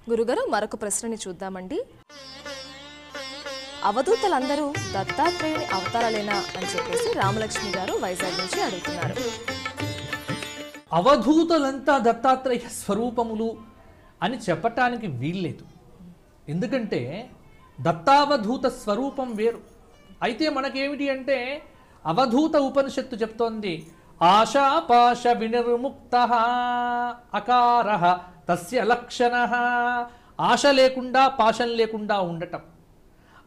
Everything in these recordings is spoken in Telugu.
గురుగారు మరొక ప్రశ్నని చూద్దామండి. అవధూతలందరూ దత్తాత్రేయుని అవతారాలేనా అని చెప్పేసి రామలక్ష్మి గారు వైజాగ్ నుంచి అడుగుతున్నారు. అవధూతలంతా దత్తాత్రేయ స్వరూపములు అని చెప్పటానికి వీల్లేదు. ఎందుకంటే దత్తావధూత స్వరూపం వేరు. అయితే మనకేమిటి అంటే అవధూత ఉపనిషత్తు చెప్తోంది, ఆశాపాశ వినిర్ముక్త అకార తస్య లక్షణ. ఆశ లేకుండా పాశం లేకుండా ఉండటం,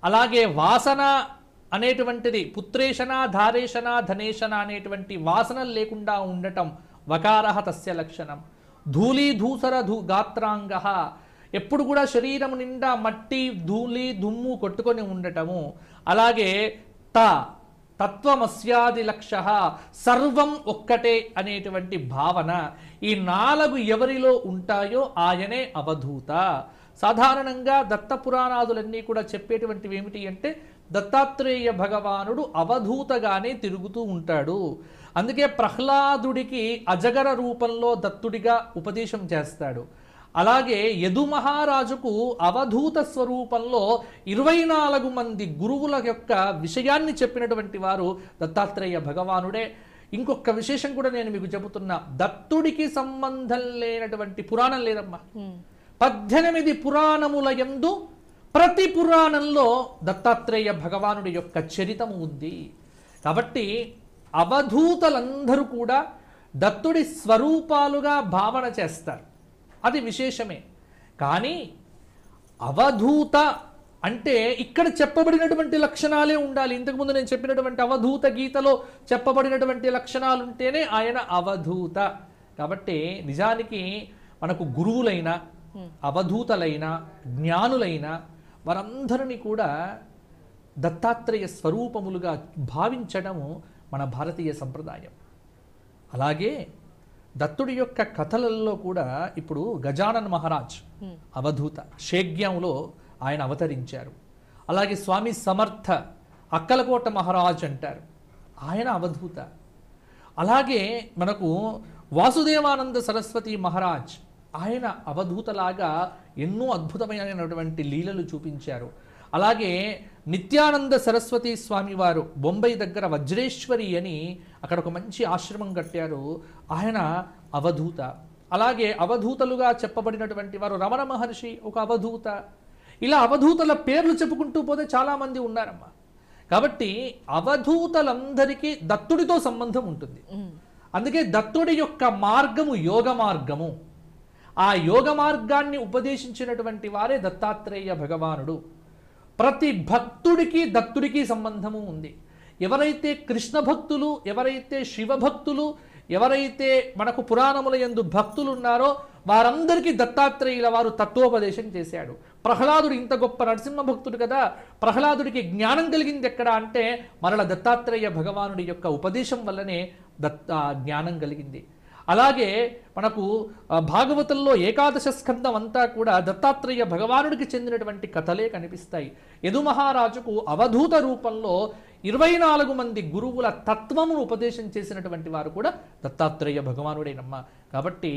అలాగే వాసన అనేటువంటిది పుత్రేషణ ధారేషణ ధనేషణ అనేటువంటి వాసనలు లేకుండా ఉండటం వకార తస్య లక్షణం. ధూళి ధూసర గాత్రాంగ, ఎప్పుడు కూడా శరీరం నిండా మట్టి ధూళి దుమ్ము కొట్టుకొని ఉండటము. అలాగే తత్వమస్యాది లక్ష, సర్వం ఒక్కటే అనేటువంటి భావన. ఈ 4 ఎవరిలో ఉంటాయో ఆయనే అవధూత. సాధారణంగా దత్త పురాణాదులన్నీ కూడా చెప్పేటువంటివి ఏమిటి అంటే దత్తాత్రేయ భగవానుడు అవధూతగానే తిరుగుతూ ఉంటాడు. అందుకే ప్రహ్లాదుడికి అజగర రూపంలో దత్తుడిగా ఉపదేశం చేస్తాడు. అలాగే యదు మహారాజుకు అవధూత స్వరూపంలో 24 మంది గురువుల యొక్క విషయాన్ని చెప్పినటువంటి వారు దత్తాత్రేయ భగవానుడే. ఇంకొక విశేషం కూడా నేను మీకు చెబుతున్నా, దత్తుడికి సంబంధం లేనటువంటి పురాణం లేదమ్మా. 18 పురాణముల యందు ప్రతి పురాణంలో దత్తాత్రేయ భగవానుడి యొక్క చరితము ఉంది. కాబట్టి అవధూతలందరూ కూడా దత్తుడి స్వరూపాలుగా భావన చేస్తారు, అది విశేషమే. కానీ అవధూత అంటే ఇక్కడ చెప్పబడినటువంటి లక్షణాలే ఉండాలి. ఇంతకుముందు నేను చెప్పినటువంటి అవధూత గీతలో చెప్పబడినటువంటి లక్షణాలు ఉంటేనే ఆయన అవధూత. కాబట్టి నిజానికి మనకు గురువులైన అవధూతలైన జ్ఞానులైన వారందరినీ కూడా దత్తాత్రేయ స్వరూపములుగా భావించడము మన భారతీయ సంప్రదాయం. అలాగే దత్తుడి యొక్క కథలలో కూడా ఇప్పుడు గజానన్ మహారాజ్ అవధూత, షేగ్యంలో ఆయన అవతరించారు. అలాగే స్వామి సమర్థ అక్కలకోట మహారాజ్ అంటారు, ఆయన అవధూత. అలాగే మనకు వాసుదేవానంద సరస్వతి మహారాజ్, ఆయన అవధూతలాగా ఎన్నో అద్భుతమైనటువంటి లీలలు చూపించారు. అలాగే నిత్యానంద సరస్వతి స్వామి వారు బొంబాయి దగ్గర వజ్రేశ్వరి అని అక్కడ ఒక మంచి ఆశ్రమం కట్టారు, ఆయన అవధూత. అలాగే అవధూతలుగా చెప్పబడినటువంటి వారు రమణ మహర్షి ఒక అవధూత. ఇలా అవధూతల పేర్లు చెప్పుకుంటూ పోతే చాలామంది ఉన్నారమ్మా. కాబట్టి అవధూతలందరికీ దత్తుడితో సంబంధం ఉంటుంది. అందుకే దత్తుడి యొక్క మార్గము యోగ మార్గము. ఆ యోగ మార్గాన్ని ఉపదేశించినటువంటి వారే దత్తాత్రేయ భగవానుడు. ప్రతి భక్తుడికి దత్తుడికి సంబంధము ఉంది. ఎవరైతే కృష్ణ భక్తులు, ఎవరైతే శివభక్తులు, ఎవరైతే మనకు పురాణముల యందు భక్తులు ఉన్నారో వారందరికీ దత్తాత్రేయుల వారు తత్వోపదేశం చేశాడు. ప్రహ్లాదుడు ఇంత గొప్ప నరసింహ భక్తుడు కదా, ప్రహ్లాదుడికి జ్ఞానం కలిగింది ఎక్కడ అంటే మరల దత్తాత్రేయ భగవానుడి యొక్క ఉపదేశం వల్లనే జ్ఞానం కలిగింది. అలాగే మనకు భాగవతంలో ఏకాదశ స్కందం అంతా కూడా దత్తాత్రేయ భగవానుడికి చెందినటువంటి కథలే కనిపిస్తాయి. యదు మహారాజుకు అవధూత రూపంలో 24 మంది గురువుల తత్వమును ఉపదేశం చేసినటువంటి వారు కూడా దత్తాత్రేయ భగవానుడేనమ్మా. కాబట్టి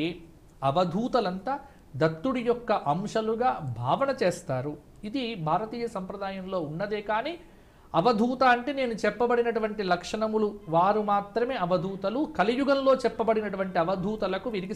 అవధూతలంతా దత్తుడి యొక్క అంశాలుగా భావన చేస్తారు. ఇది భారతీయ సంప్రదాయంలో ఉన్నదే. కానీ అవధూత అంటే నేను చెప్పబడినటువంటి లక్షణములు వారు మాత్రమే అవధూతలు. కలియుగంలో చెప్పబడినటువంటి అవధూతలకు వీరికి